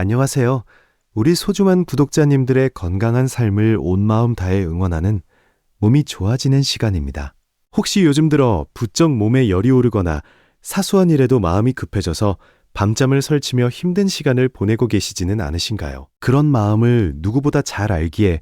안녕하세요. 우리 소중한 구독자님들의 건강한 삶을 온 마음 다해 응원하는 몸이 좋아지는 시간입니다. 혹시 요즘 들어 부쩍 몸에 열이 오르거나 사소한 일에도 마음이 급해져서 밤잠을 설치며 힘든 시간을 보내고 계시지는 않으신가요? 그런 마음을 누구보다 잘 알기에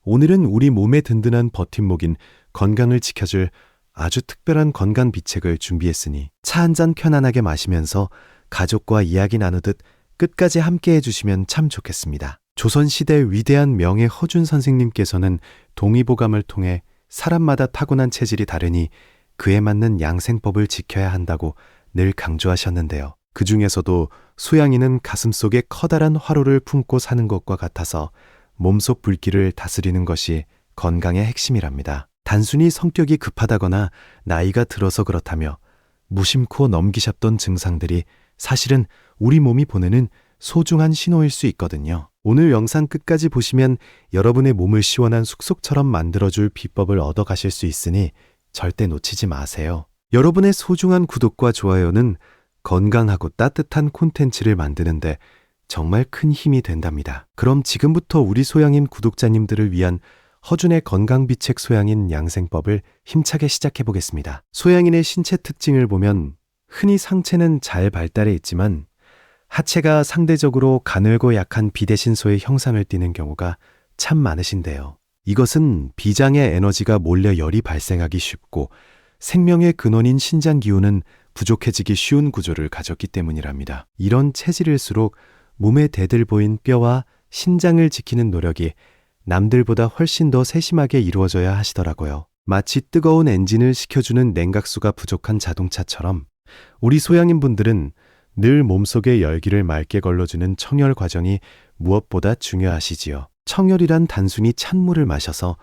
오늘은 우리 몸의 든든한 버팀목인 건강을 지켜줄 아주 특별한 건강 비책을 준비했으니 차 한 잔 편안하게 마시면서 가족과 이야기 나누듯 끝까지 함께 해주시면 참 좋겠습니다. 조선시대 위대한 명예 허준 선생님께서는 동의보감을 통해 사람마다 타고난 체질이 다르니 그에 맞는 양생법을 지켜야 한다고 늘 강조하셨는데요. 그 중에서도 소양이는 가슴속에 커다란 화로를 품고 사는 것과 같아서 몸속 불길을 다스리는 것이 건강의 핵심이랍니다. 단순히 성격이 급하다거나 나이가 들어서 그렇다며 무심코 넘기셨던 증상들이 사실은 우리 몸이 보내는 소중한 신호일 수 있거든요. 오늘 영상 끝까지 보시면 여러분의 몸을 시원한 숙소처럼 만들어줄 비법을 얻어가실 수 있으니 절대 놓치지 마세요. 여러분의 소중한 구독과 좋아요는 건강하고 따뜻한 콘텐츠를 만드는데 정말 큰 힘이 된답니다. 그럼 지금부터 우리 소양인 구독자님들을 위한 허준의 건강비책 소양인 양생법을 힘차게 시작해 보겠습니다. 소양인의 신체 특징을 보면 흔히 상체는 잘 발달해 있지만 하체가 상대적으로 가늘고 약한 비대신소의 형상을 띠는 경우가 참 많으신데요. 이것은 비장의 에너지가 몰려 열이 발생하기 쉽고 생명의 근원인 신장 기운은 부족해지기 쉬운 구조를 가졌기 때문이랍니다. 이런 체질일수록 몸에 대들보인 뼈와 신장을 지키는 노력이 남들보다 훨씬 더 세심하게 이루어져야 하시더라고요. 마치 뜨거운 엔진을 식혀주는 냉각수가 부족한 자동차처럼 우리 소양인 분들은 늘 몸속의 열기를 맑게 걸러주는 청열 과정이 무엇보다 중요하시지요. 청열이란 단순히 찬물을 마셔서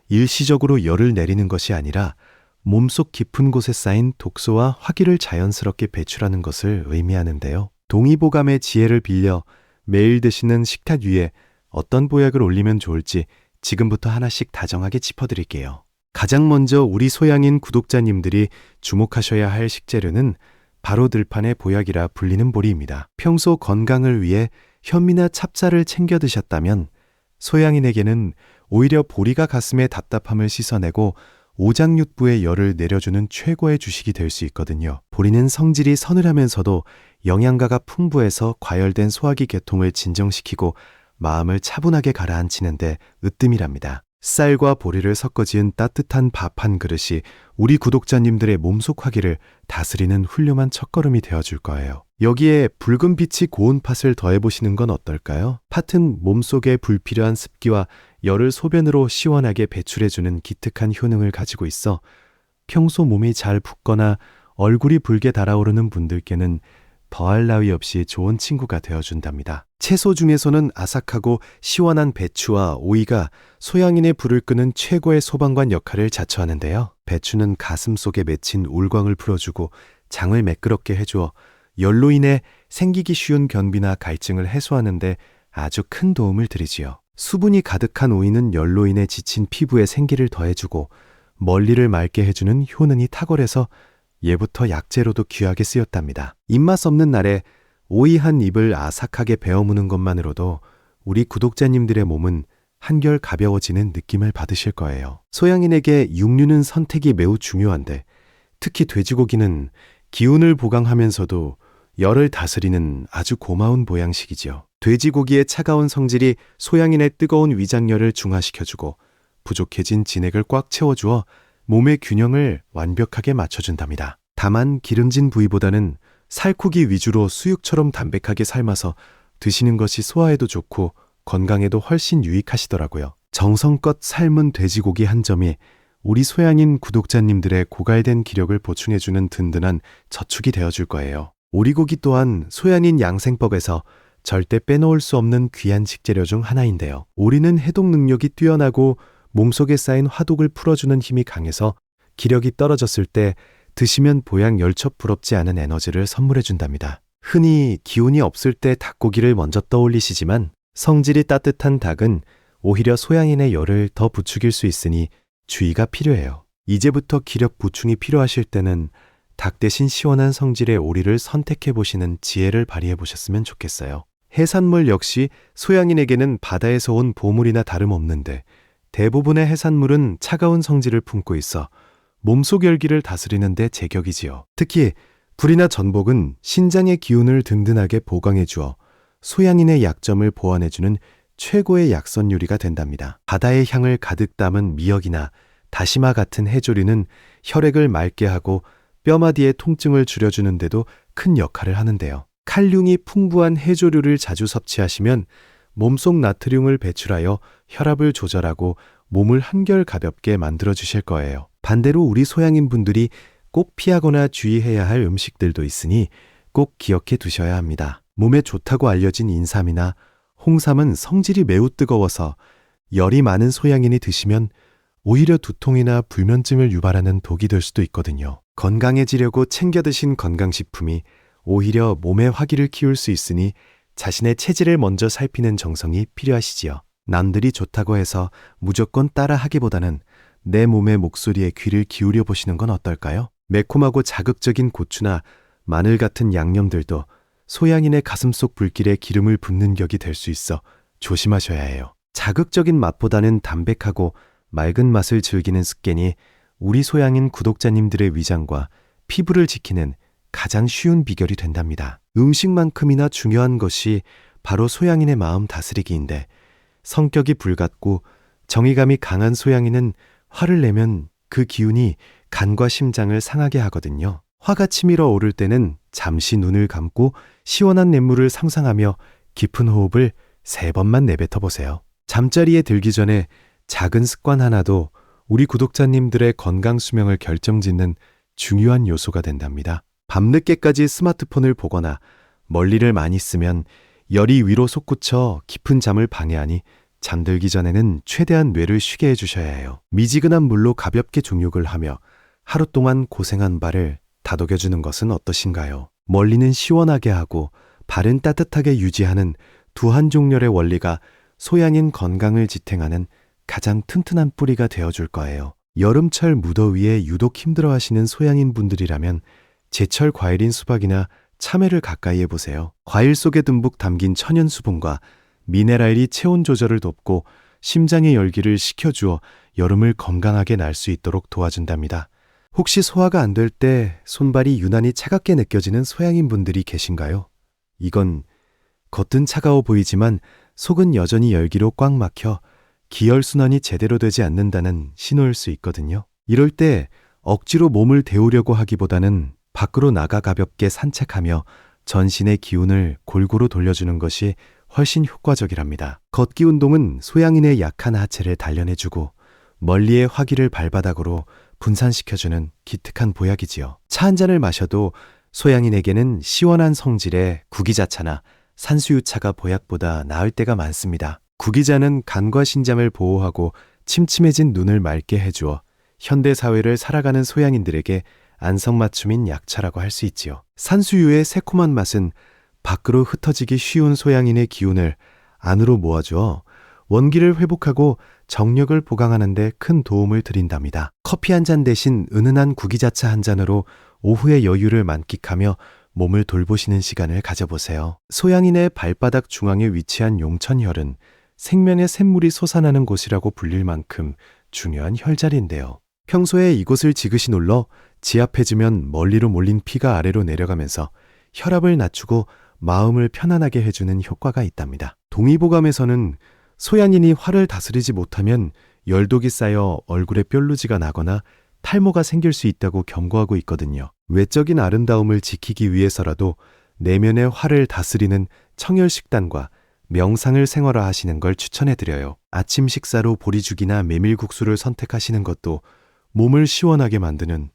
일시적으로 열을 내리는 것이 아니라 몸속 깊은 곳에 쌓인 독소와 화기를 자연스럽게 배출하는 것을 의미하는데요. 동의보감의 지혜를 빌려 매일 드시는 식탁 위에 어떤 보약을 올리면 좋을지 지금부터 하나씩 다정하게 짚어드릴게요. 가장 먼저 우리 소양인 구독자님들이 주목하셔야 할 식재료는 바로 들판의 보약이라 불리는 보리입니다. 평소 건강을 위해 현미나 찹쌀을 챙겨 드셨다면 소양인에게는 오히려 보리가 가슴의 답답함을 씻어내고 오장육부의 열을 내려주는 최고의 주식이 될 수 있거든요. 보리는 성질이 서늘하면서도 영양가가 풍부해서 과열된 소화기 계통을 진정시키고 마음을 차분하게 가라앉히는데 으뜸이랍니다. 쌀과 보리를 섞어 지은 따뜻한 밥 한 그릇이 우리 구독자님들의 몸속 화기를 다스리는 훌륭한 첫걸음이 되어줄 거예요. 여기에 붉은 빛이 고운 팥을 더해보시는 건 어떨까요? 팥은 몸속에 불필요한 습기와 열을 소변으로 시원하게 배출해주는 기특한 효능을 가지고 있어 평소 몸이 잘 붓거나 얼굴이 붉게 달아오르는 분들께는 더할 나위 없이 좋은 친구가 되어준답니다. 채소 중에서는 아삭하고 시원한 배추와 오이가 소양인의 불을 끄는 최고의 소방관 역할을 자처하는데요. 배추는 가슴 속에 맺힌 울광을 풀어주고 장을 매끄럽게 해주어 열로 인해 생기기 쉬운 변비나 갈증을 해소하는 데 아주 큰 도움을 드리지요. 수분이 가득한 오이는 열로 인해 지친 피부에 생기를 더해주고 멀리를 맑게 해주는 효능이 탁월해서 예부터 약재로도 귀하게 쓰였답니다. 입맛 없는 날에 오이 한 입을 아삭하게 베어무는 것만으로도 우리 구독자님들의 몸은 한결 가벼워지는 느낌을 받으실 거예요. 소양인에게 육류는 선택이 매우 중요한데 특히 돼지고기는 기운을 보강하면서도 열을 다스리는 아주 고마운 보양식이지요. 돼지고기의 차가운 성질이 소양인의 뜨거운 위장열을 중화시켜주고 부족해진 진액을 꽉 채워주어 몸의 균형을 완벽하게 맞춰준답니다. 다만 기름진 부위보다는 살코기 위주로 수육처럼 담백하게 삶아서 드시는 것이 소화에도 좋고 건강에도 훨씬 유익하시더라고요. 정성껏 삶은 돼지고기 한 점이 우리 소양인 구독자님들의 고갈된 기력을 보충해주는 든든한 저축이 되어줄 거예요. 오리고기 또한 소양인 양생법에서 절대 빼놓을 수 없는 귀한 식재료 중 하나인데요. 오리는 해독 능력이 뛰어나고 몸속에 쌓인 화독을 풀어주는 힘이 강해서 기력이 떨어졌을 때 드시면 보양 열첩 부럽지 않은 에너지를 선물해준답니다. 흔히 기운이 없을 때 닭고기를 먼저 떠올리시지만 성질이 따뜻한 닭은 오히려 소양인의 열을 더 부추길 수 있으니 주의가 필요해요. 이제부터 기력 보충이 필요하실 때는 닭 대신 시원한 성질의 오리를 선택해보시는 지혜를 발휘해보셨으면 좋겠어요. 해산물 역시 소양인에게는 바다에서 온 보물이나 다름없는데 대부분의 해산물은 차가운 성질을 품고 있어 몸속 열기를 다스리는 데 제격이지요. 특히 불이나 전복은 신장의 기운을 든든하게 보강해 주어 소양인의 약점을 보완해주는 최고의 약선 요리가 된답니다. 바다의 향을 가득 담은 미역이나 다시마 같은 해조류는 혈액을 맑게 하고 뼈마디의 통증을 줄여주는 데도 큰 역할을 하는데요. 칼륨이 풍부한 해조류를 자주 섭취하시면 몸속 나트륨을 배출하여 혈압을 조절하고 몸을 한결 가볍게 만들어주실 거예요. 반대로 우리 소양인 분들이 꼭 피하거나 주의해야 할 음식들도 있으니 꼭 기억해 두셔야 합니다. 몸에 좋다고 알려진 인삼이나 홍삼은 성질이 매우 뜨거워서 열이 많은 소양인이 드시면 오히려 두통이나 불면증을 유발하는 독이 될 수도 있거든요. 건강해지려고 챙겨 드신 건강식품이 오히려 몸의 화기를 키울 수 있으니 자신의 체질을 먼저 살피는 정성이 필요하시지요. 남들이 좋다고 해서 무조건 따라 하기보다는 내 몸의 목소리에 귀를 기울여 보시는 건 어떨까요? 매콤하고 자극적인 고추나 마늘 같은 양념들도 소양인의 가슴속 불길에 기름을 붓는 격이 될 수 있어 조심하셔야 해요. 자극적인 맛보다는 담백하고 맑은 맛을 즐기는 습관이 우리 소양인 구독자님들의 위장과 피부를 지키는 가장 쉬운 비결이 된답니다. 음식만큼이나 중요한 것이 바로 소양인의 마음 다스리기인데 성격이 불같고 정의감이 강한 소양인은 화를 내면 그 기운이 간과 심장을 상하게 하거든요. 화가 치밀어 오를 때는 잠시 눈을 감고 시원한 냇물을 상상하며 깊은 호흡을 3번만 내뱉어 보세요. 잠자리에 들기 전에 작은 습관 하나도 우리 구독자님들의 건강 수명을 결정짓는 중요한 요소가 된답니다. 밤늦게까지 스마트폰을 보거나 멀리를 많이 쓰면 열이 위로 솟구쳐 깊은 잠을 방해하니 잠들기 전에는 최대한 뇌를 쉬게 해주셔야 해요. 미지근한 물로 가볍게 종욕을 하며 하루 동안 고생한 발을 다독여주는 것은 어떠신가요? 멀리는 시원하게 하고 발은 따뜻하게 유지하는 두한종렬의 원리가 소양인 건강을 지탱하는 가장 튼튼한 뿌리가 되어줄 거예요. 여름철 무더위에 유독 힘들어하시는 소양인 분들이라면 제철 과일인 수박이나 참외를 가까이 해보세요. 과일 속에 듬뿍 담긴 천연 수분과 미네랄이 체온 조절을 돕고 심장의 열기를 식혀주어 여름을 건강하게 날 수 있도록 도와준답니다. 혹시 소화가 안 될 때 손발이 유난히 차갑게 느껴지는 소양인 분들이 계신가요? 이건 겉은 차가워 보이지만 속은 여전히 열기로 꽉 막혀 기혈순환이 제대로 되지 않는다는 신호일 수 있거든요. 이럴 때 억지로 몸을 데우려고 하기보다는 밖으로 나가 가볍게 산책하며 전신의 기운을 골고루 돌려주는 것이 훨씬 효과적이랍니다. 걷기 운동은 소양인의 약한 하체를 단련해주고 멀리의 화기를 발바닥으로 분산시켜주는 기특한 보약이지요. 차 한 잔을 마셔도 소양인에게는 시원한 성질의 구기자차나 산수유차가 보약보다 나을 때가 많습니다. 구기자는 간과 신장을 보호하고 침침해진 눈을 맑게 해주어 현대사회를 살아가는 소양인들에게 안성맞춤인 약차라고 할 수 있지요. 산수유의 새콤한 맛은 밖으로 흩어지기 쉬운 소양인의 기운을 안으로 모아주어 원기를 회복하고 정력을 보강하는 데 큰 도움을 드린답니다. 커피 한 잔 대신 은은한 구기자차 한 잔으로 오후의 여유를 만끽하며 몸을 돌보시는 시간을 가져보세요. 소양인의 발바닥 중앙에 위치한 용천혈은 생명의 샘물이 솟아나는 곳이라고 불릴 만큼 중요한 혈자리인데요. 평소에 이곳을 지그시 눌러 지압해주면 멀리로 몰린 피가 아래로 내려가면서 혈압을 낮추고 마음을 편안하게 해주는 효과가 있답니다. 동의보감에서는 소양인이 화를 다스리지 못하면 열독이 쌓여 얼굴에 뾰루지가 나거나 탈모가 생길 수 있다고 경고하고 있거든요. 외적인 아름다움을 지키기 위해서라도 내면의 화를 다스리는 청열식단과 명상을 생활화하시는 걸 추천해드려요. 아침 식사로 보리죽이나 메밀국수를 선택하시는 것도 몸을 시원하게 만드는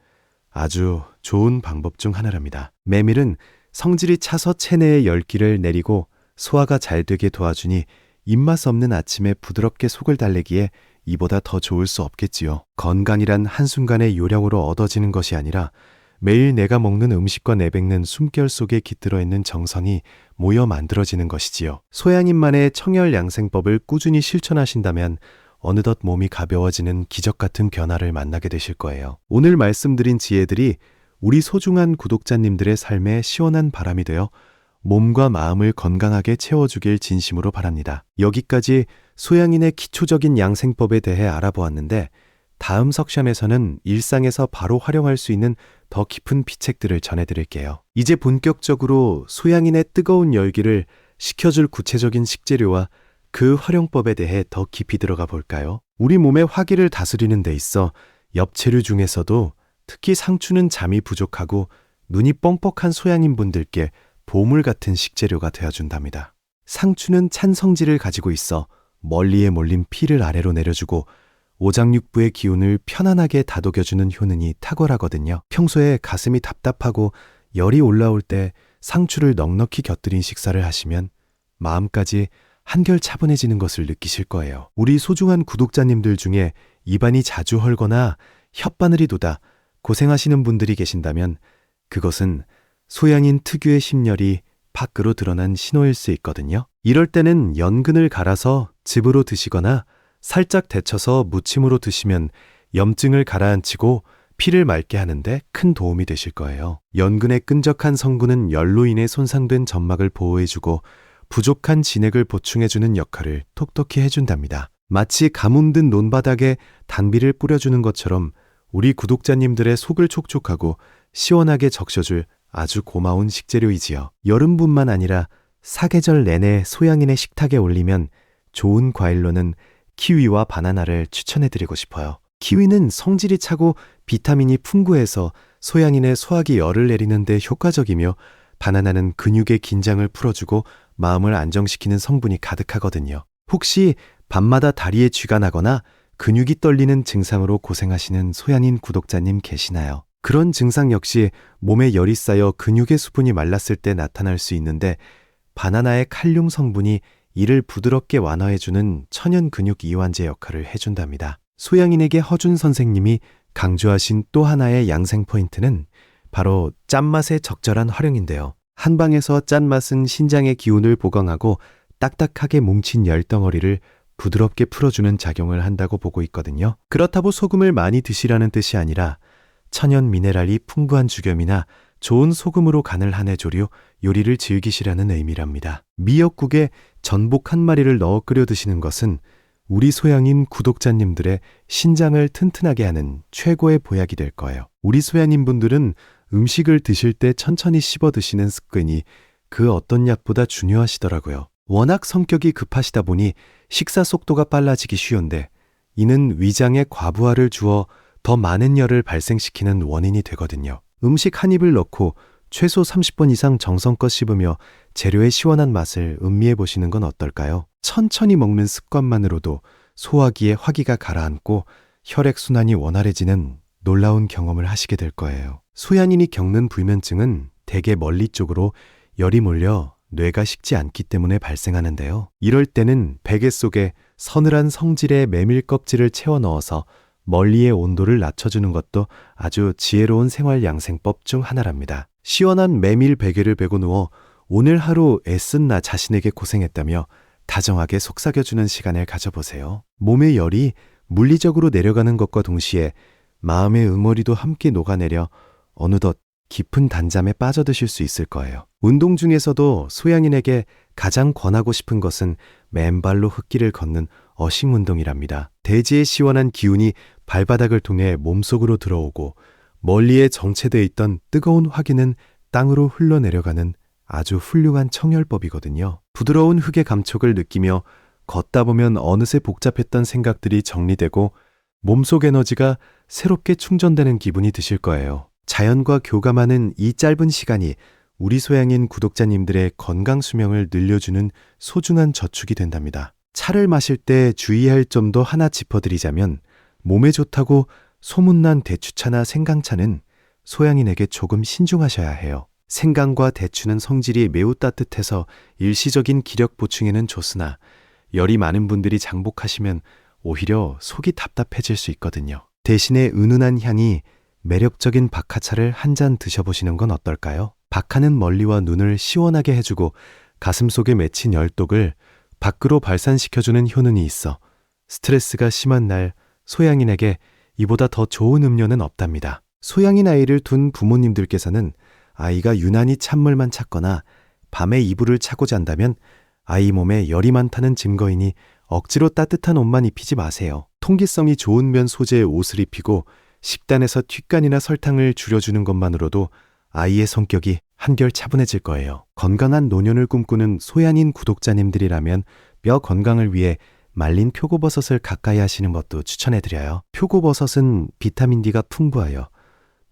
아주 좋은 방법 중 하나랍니다. 메밀은 성질이 차서 체내의 열기를 내리고 소화가 잘 되게 도와주니 입맛 없는 아침에 부드럽게 속을 달래기에 이보다 더 좋을 수 없겠지요. 건강이란 한순간의 요령으로 얻어지는 것이 아니라 매일 내가 먹는 음식과 내뱉는 숨결 속에 깃들어 있는 정성이 모여 만들어지는 것이지요. 소양인만의 청열 양생법을 꾸준히 실천하신다면 어느덧 몸이 가벼워지는 기적 같은 변화를 만나게 되실 거예요. 오늘 말씀드린 지혜들이 우리 소중한 구독자님들의 삶에 시원한 바람이 되어 몸과 마음을 건강하게 채워주길 진심으로 바랍니다. 여기까지 소양인의 기초적인 양생법에 대해 알아보았는데 다음 석션에서는 일상에서 바로 활용할 수 있는 더 깊은 비책들을 전해드릴게요. 이제 본격적으로 소양인의 뜨거운 열기를 식혀줄 구체적인 식재료와 그 활용법에 대해 더 깊이 들어가 볼까요? 우리 몸의 화기를 다스리는 데 있어 엽채류 중에서도 특히 상추는 잠이 부족하고 눈이 뻑뻑한 소양인 분들께 보물 같은 식재료가 되어준답니다. 상추는 찬 성질을 가지고 있어 멀리에 몰린 피를 아래로 내려주고 오장육부의 기운을 편안하게 다독여주는 효능이 탁월하거든요. 평소에 가슴이 답답하고 열이 올라올 때 상추를 넉넉히 곁들인 식사를 하시면 마음까지 한결 차분해지는 것을 느끼실 거예요. 우리 소중한 구독자님들 중에 입안이 자주 헐거나 혓바늘이 돋아 고생하시는 분들이 계신다면 그것은 소양인 특유의 심열이 밖으로 드러난 신호일 수 있거든요. 이럴 때는 연근을 갈아서 즙으로 드시거나 살짝 데쳐서 무침으로 드시면 염증을 가라앉히고 피를 맑게 하는데 큰 도움이 되실 거예요. 연근의 끈적한 성분은 열로 인해 손상된 점막을 보호해주고 부족한 진액을 보충해주는 역할을 톡톡히 해준답니다. 마치 가뭄 든 논바닥에 단비를 뿌려주는 것처럼 우리 구독자님들의 속을 촉촉하고 시원하게 적셔줄 아주 고마운 식재료이지요. 여름뿐만 아니라 사계절 내내 소양인의 식탁에 올리면 좋은 과일로는 키위와 바나나를 추천해드리고 싶어요. 키위는 성질이 차고 비타민이 풍부해서 소양인의 소화기 열을 내리는 데 효과적이며 바나나는 근육의 긴장을 풀어주고 마음을 안정시키는 성분이 가득하거든요. 혹시 밤마다 다리에 쥐가 나거나 근육이 떨리는 증상으로 고생하시는 소양인 구독자님 계시나요? 그런 증상 역시 몸에 열이 쌓여 근육의 수분이 말랐을 때 나타날 수 있는데 바나나의 칼륨 성분이 이를 부드럽게 완화해주는 천연 근육 이완제 역할을 해준답니다. 소양인에게 허준 선생님이 강조하신 또 하나의 양생 포인트는 바로 짠맛의 적절한 활용인데요. 한방에서 짠맛은 신장의 기운을 보강하고 딱딱하게 뭉친 열덩어리를 부드럽게 풀어주는 작용을 한다고 보고 있거든요. 그렇다고 소금을 많이 드시라는 뜻이 아니라 천연 미네랄이 풍부한 죽염이나 좋은 소금으로 간을 한 해조류, 요리를 즐기시라는 의미랍니다. 미역국에 전복 한 마리를 넣어 끓여 드시는 것은 우리 소양인 구독자님들의 신장을 튼튼하게 하는 최고의 보약이 될 거예요. 우리 소양인 분들은 음식을 드실 때 천천히 씹어 드시는 습관이 그 어떤 약보다 중요하시더라고요. 워낙 성격이 급하시다 보니 식사 속도가 빨라지기 쉬운데 이는 위장에 과부하를 주어 더 많은 열을 발생시키는 원인이 되거든요. 음식 한 입을 넣고 최소 30번 이상 정성껏 씹으며 재료의 시원한 맛을 음미해 보시는 건 어떨까요? 천천히 먹는 습관만으로도 소화기에 화기가 가라앉고 혈액순환이 원활해지는 놀라운 경험을 하시게 될 거예요. 소양인이 겪는 불면증은 대개 멀리 쪽으로 열이 몰려 뇌가 식지 않기 때문에 발생하는데요. 이럴 때는 베개 속에 서늘한 성질의 메밀 껍질을 채워 넣어서 멀리의 온도를 낮춰주는 것도 아주 지혜로운 생활 양생법 중 하나랍니다. 시원한 메밀 베개를 베고 누워 오늘 하루 애쓴 나 자신에게 고생했다며 다정하게 속삭여주는 시간을 가져보세요. 몸의 열이 물리적으로 내려가는 것과 동시에 마음의 응어리도 함께 녹아내려 어느덧 깊은 단잠에 빠져드실 수 있을 거예요. 운동 중에서도 소양인에게 가장 권하고 싶은 것은 맨발로 흙길을 걷는 어싱 운동이랍니다. 대지의 시원한 기운이 발바닥을 통해 몸속으로 들어오고 멀리에 정체되어 있던 뜨거운 화기는 땅으로 흘러내려가는 아주 훌륭한 청열법이거든요. 부드러운 흙의 감촉을 느끼며 걷다 보면 어느새 복잡했던 생각들이 정리되고 몸속 에너지가 새롭게 충전되는 기분이 드실 거예요. 자연과 교감하는 이 짧은 시간이 우리 소양인 구독자님들의 건강 수명을 늘려주는 소중한 저축이 된답니다. 차를 마실 때 주의할 점도 하나 짚어드리자면 몸에 좋다고 소문난 대추차나 생강차는 소양인에게 조금 신중하셔야 해요. 생강과 대추는 성질이 매우 따뜻해서 일시적인 기력 보충에는 좋으나 열이 많은 분들이 장복하시면 오히려 속이 답답해질 수 있거든요. 대신에 은은한 향이 매력적인 박하차를 한 잔 드셔보시는 건 어떨까요? 박하는 멀리와 눈을 시원하게 해주고 가슴속에 맺힌 열독을 밖으로 발산시켜주는 효능이 있어 스트레스가 심한 날 소양인에게 이보다 더 좋은 음료는 없답니다. 소양인 아이를 둔 부모님들께서는 아이가 유난히 찬물만 찾거나 밤에 이불을 차고 잔다면 아이 몸에 열이 많다는 증거이니 억지로 따뜻한 옷만 입히지 마세요. 통기성이 좋은 면 소재의 옷을 입히고 식단에서 튀간이나 설탕을 줄여주는 것만으로도 아이의 성격이 한결 차분해질 거예요. 건강한 노년을 꿈꾸는 소양인 구독자님들이라면 뼈 건강을 위해 말린 표고버섯을 가까이 하시는 것도 추천해드려요. 표고버섯은 비타민 D가 풍부하여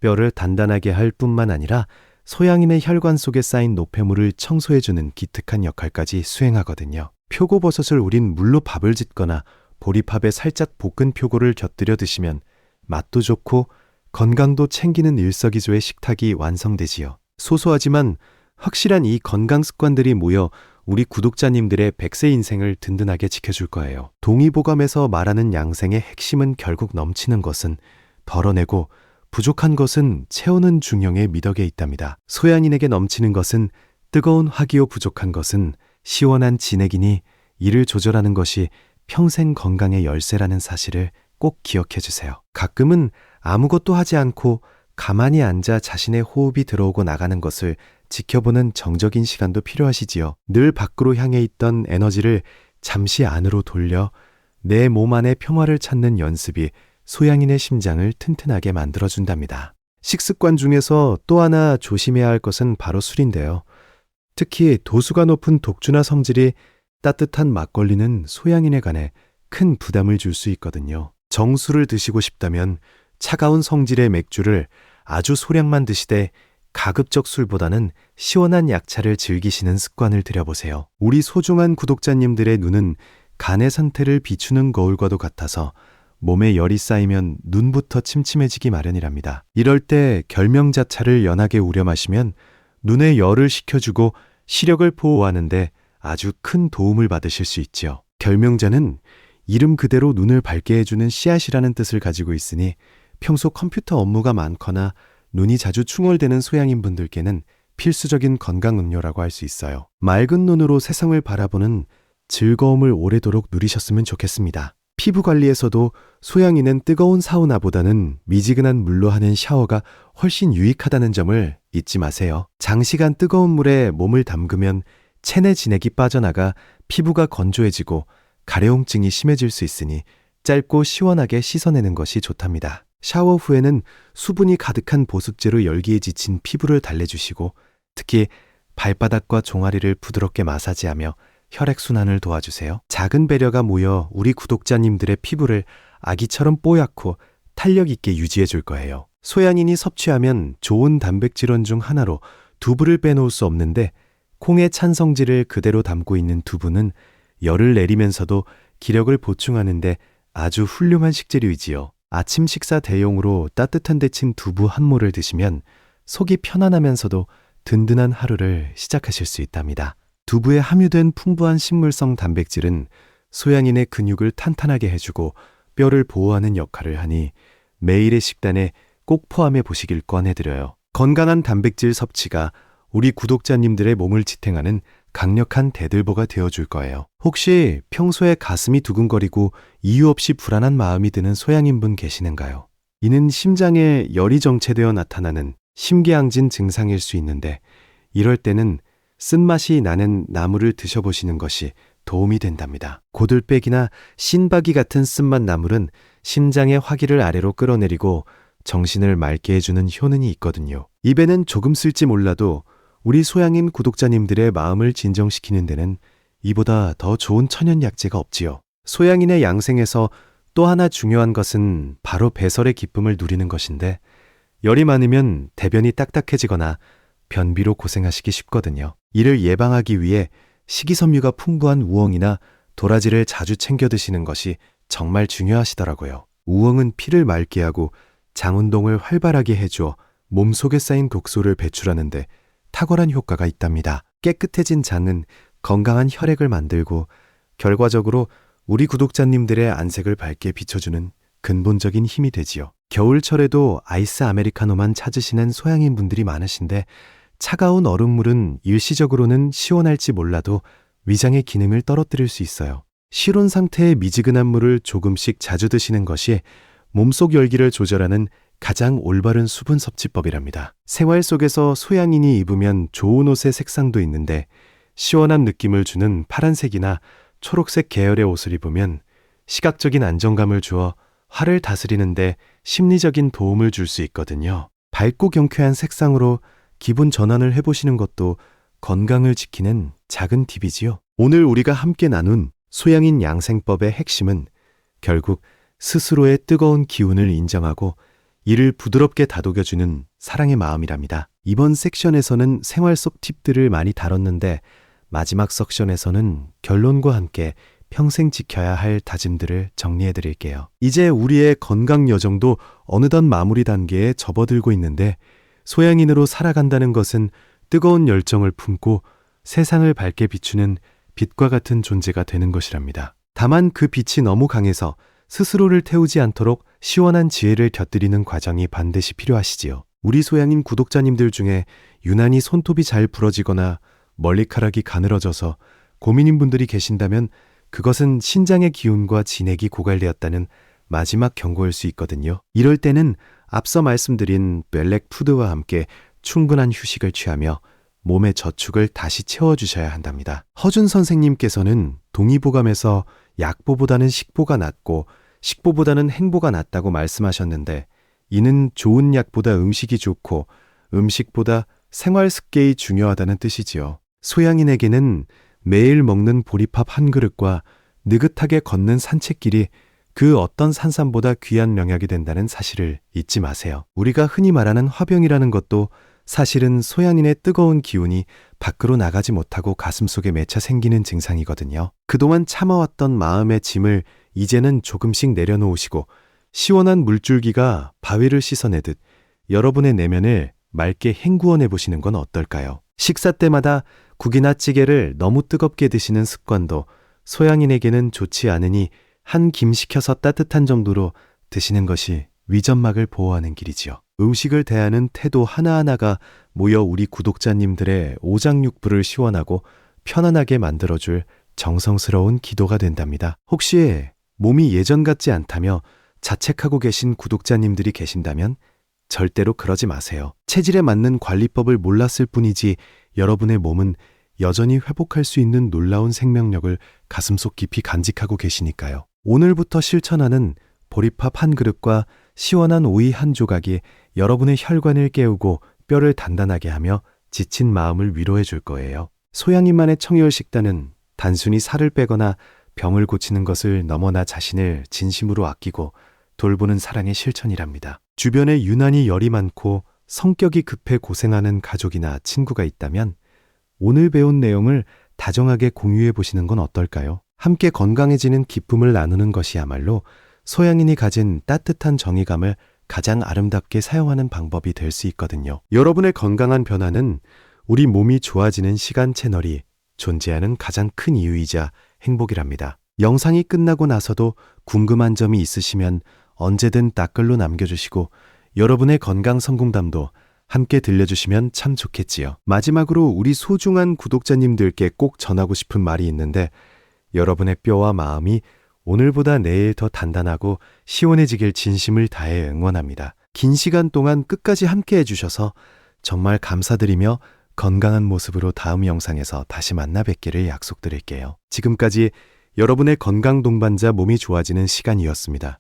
뼈를 단단하게 할 뿐만 아니라 소양인의 혈관 속에 쌓인 노폐물을 청소해주는 기특한 역할까지 수행하거든요. 표고버섯을 우린 물로 밥을 짓거나 보리밥에 살짝 볶은 표고를 곁들여 드시면 맛도 좋고 건강도 챙기는 일석이조의 식탁이 완성되지요. 소소하지만 확실한 이 건강 습관들이 모여 우리 구독자님들의 100세 인생을 든든하게 지켜줄 거예요. 동의보감에서 말하는 양생의 핵심은 결국 넘치는 것은 덜어내고 부족한 것은 채우는 중형의 미덕에 있답니다. 소양인에게 넘치는 것은 뜨거운 화기요, 부족한 것은 시원한 진액이니 이를 조절하는 것이 평생 건강의 열쇠라는 사실을 꼭 기억해 주세요. 가끔은 아무것도 하지 않고 가만히 앉아 자신의 호흡이 들어오고 나가는 것을 지켜보는 정적인 시간도 필요하시지요. 늘 밖으로 향해 있던 에너지를 잠시 안으로 돌려 내 몸 안의 평화를 찾는 연습이 소양인의 심장을 튼튼하게 만들어준답니다. 식습관 중에서 또 하나 조심해야 할 것은 바로 술인데요. 특히 도수가 높은 독주나 성질이 따뜻한 막걸리는 소양인의 간에 큰 부담을 줄 수 있거든요. 정술을 드시고 싶다면 차가운 성질의 맥주를 아주 소량만 드시되 가급적 술보다는 시원한 약차를 즐기시는 습관을 들여보세요. 우리 소중한 구독자님들의 눈은 간의 상태를 비추는 거울과도 같아서 몸에 열이 쌓이면 눈부터 침침해지기 마련이랍니다. 이럴 때 결명자차를 연하게 우려 마시면 눈에 열을 식혀주고 시력을 보호하는데 아주 큰 도움을 받으실 수 있죠. 결명자는 이름 그대로 눈을 밝게 해주는 씨앗이라는 뜻을 가지고 있으니 평소 컴퓨터 업무가 많거나 눈이 자주 충혈되는 소양인 분들께는 필수적인 건강 음료라고 할 수 있어요. 맑은 눈으로 세상을 바라보는 즐거움을 오래도록 누리셨으면 좋겠습니다. 피부 관리에서도 소양인은 뜨거운 사우나보다는 미지근한 물로 하는 샤워가 훨씬 유익하다는 점을 잊지 마세요. 장시간 뜨거운 물에 몸을 담그면 체내 진액이 빠져나가 피부가 건조해지고 가려움증이 심해질 수 있으니 짧고 시원하게 씻어내는 것이 좋답니다. 샤워 후에는 수분이 가득한 보습제로 열기에 지친 피부를 달래주시고 특히 발바닥과 종아리를 부드럽게 마사지하며 혈액순환을 도와주세요. 작은 배려가 모여 우리 구독자님들의 피부를 아기처럼 뽀얗고 탄력 있게 유지해 줄 거예요. 소양인이 섭취하면 좋은 단백질원 중 하나로 두부를 빼놓을 수 없는데 콩의 찬 성질을 그대로 담고 있는 두부는 열을 내리면서도 기력을 보충하는데 아주 훌륭한 식재료이지요. 아침 식사 대용으로 따뜻한 데친 두부 한 모를 드시면 속이 편안하면서도 든든한 하루를 시작하실 수 있답니다. 두부에 함유된 풍부한 식물성 단백질은 소양인의 근육을 탄탄하게 해주고 뼈를 보호하는 역할을 하니 매일의 식단에 꼭 포함해 보시길 권해드려요. 건강한 단백질 섭취가 우리 구독자님들의 몸을 지탱하는 강력한 대들보가 되어줄 거예요. 혹시 평소에 가슴이 두근거리고 이유 없이 불안한 마음이 드는 소양인분 계시는가요? 이는 심장에 열이 정체되어 나타나는 심계항진 증상일 수 있는데 이럴 때는 쓴맛이 나는 나물을 드셔보시는 것이 도움이 된답니다. 고들빼기나 신박이 같은 쓴맛 나물은 심장의 화기를 아래로 끌어내리고 정신을 맑게 해주는 효능이 있거든요. 입에는 조금 쓸지 몰라도 우리 소양인 구독자님들의 마음을 진정시키는 데는 이보다 더 좋은 천연약재가 없지요. 소양인의 양생에서 또 하나 중요한 것은 바로 배설의 기쁨을 누리는 것인데 열이 많으면 대변이 딱딱해지거나 변비로 고생하시기 쉽거든요. 이를 예방하기 위해 식이섬유가 풍부한 우엉이나 도라지를 자주 챙겨 드시는 것이 정말 중요하시더라고요. 우엉은 피를 맑게 하고 장 운동을 활발하게 해주어 몸속에 쌓인 독소를 배출하는데 탁월한 효과가 있답니다. 깨끗해진 장은 건강한 혈액을 만들고 결과적으로 우리 구독자님들의 안색을 밝게 비춰주는 근본적인 힘이 되지요. 겨울철에도 아이스 아메리카노만 찾으시는 소양인 분들이 많으신데 차가운 얼음물은 일시적으로는 시원할지 몰라도 위장의 기능을 떨어뜨릴 수 있어요. 실온 상태의 미지근한 물을 조금씩 자주 드시는 것이 몸속 열기를 조절하는 가장 올바른 수분 섭취법이랍니다. 생활 속에서 소양인이 입으면 좋은 옷의 색상도 있는데 시원한 느낌을 주는 파란색이나 초록색 계열의 옷을 입으면 시각적인 안정감을 주어 화를 다스리는데 심리적인 도움을 줄 수 있거든요. 밝고 경쾌한 색상으로 기분 전환을 해보시는 것도 건강을 지키는 작은 팁이지요. 오늘 우리가 함께 나눈 소양인 양생법의 핵심은 결국 스스로의 뜨거운 기운을 인정하고 이를 부드럽게 다독여주는 사랑의 마음이랍니다. 이번 섹션에서는 생활 속 팁들을 많이 다뤘는데 마지막 섹션에서는 결론과 함께 평생 지켜야 할 다짐들을 정리해 드릴게요. 이제 우리의 건강 여정도 어느덧 마무리 단계에 접어들고 있는데 소양인으로 살아간다는 것은 뜨거운 열정을 품고 세상을 밝게 비추는 빛과 같은 존재가 되는 것이랍니다. 다만 그 빛이 너무 강해서 스스로를 태우지 않도록 시원한 지혜를 곁들이는 과정이 반드시 필요하시지요. 우리 소양인 구독자님들 중에 유난히 손톱이 잘 부러지거나 머리카락이 가늘어져서 고민인 분들이 계신다면 그것은 신장의 기운과 진액이 고갈되었다는 마지막 경고일 수 있거든요. 이럴 때는 앞서 말씀드린 멜렉푸드와 함께 충분한 휴식을 취하며 몸의 저축을 다시 채워주셔야 한답니다. 허준 선생님께서는 동의보감에서 약보보다는 식보가 낫고 식보보다는 행보가 낫다고 말씀하셨는데 이는 좋은 약보다 음식이 좋고 음식보다 생활 습관이 중요하다는 뜻이지요. 소양인에게는 매일 먹는 보리밥 한 그릇과 느긋하게 걷는 산책길이 그 어떤 산삼보다 귀한 명약이 된다는 사실을 잊지 마세요. 우리가 흔히 말하는 화병이라는 것도 사실은 소양인의 뜨거운 기운이 밖으로 나가지 못하고 가슴속에 맺혀 생기는 증상이거든요. 그동안 참아왔던 마음의 짐을 이제는 조금씩 내려놓으시고 시원한 물줄기가 바위를 씻어내듯 여러분의 내면을 맑게 헹구어내 보시는 건 어떨까요? 식사 때마다 국이나 찌개를 너무 뜨겁게 드시는 습관도 소양인에게는 좋지 않으니 한 김 식혀서 따뜻한 정도로 드시는 것이 위점막을 보호하는 길이지요. 음식을 대하는 태도 하나하나가 모여 우리 구독자님들의 오장육부를 시원하고 편안하게 만들어줄 정성스러운 기도가 된답니다. 혹시 몸이 예전 같지 않다며 자책하고 계신 구독자님들이 계신다면 절대로 그러지 마세요. 체질에 맞는 관리법을 몰랐을 뿐이지 여러분의 몸은 여전히 회복할 수 있는 놀라운 생명력을 가슴속 깊이 간직하고 계시니까요. 오늘부터 실천하는 보리밥 한 그릇과 시원한 오이 한 조각이 여러분의 혈관을 깨우고 뼈를 단단하게 하며 지친 마음을 위로해 줄 거예요. 소양인만의 청열 식단은 단순히 살을 빼거나 병을 고치는 것을 넘어 나 자신을 진심으로 아끼고 돌보는 사랑의 실천이랍니다. 주변에 유난히 열이 많고 성격이 급해 고생하는 가족이나 친구가 있다면 오늘 배운 내용을 다정하게 공유해 보시는 건 어떨까요? 함께 건강해지는 기쁨을 나누는 것이야말로 소양인이 가진 따뜻한 정의감을 가장 아름답게 사용하는 방법이 될 수 있거든요. 여러분의 건강한 변화는 우리 몸이 좋아지는 시간 채널이 존재하는 가장 큰 이유이자 행복이랍니다. 영상이 끝나고 나서도 궁금한 점이 있으시면 언제든 댓글로 남겨주시고 여러분의 건강 성공담도 함께 들려주시면 참 좋겠지요. 마지막으로 우리 소중한 구독자님들께 꼭 전하고 싶은 말이 있는데 여러분의 뼈와 마음이 오늘보다 내일 더 단단하고 시원해지길 진심을 다해 응원합니다. 긴 시간 동안 끝까지 함께 해주셔서 정말 감사드리며 건강한 모습으로 다음 영상에서 다시 만나 뵙기를 약속드릴게요. 지금까지 여러분의 건강 동반자 몸이 좋아지는 시간이었습니다.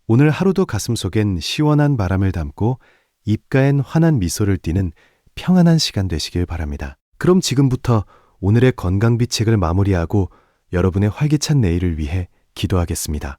오늘 하루도 가슴속엔 시원한 바람을 담고 입가엔 환한 미소를 띠는 평안한 시간 되시길 바랍니다. 그럼 지금부터 오늘의 건강 비책을 마무리하고 여러분의 활기찬 내일을 위해 기도하겠습니다.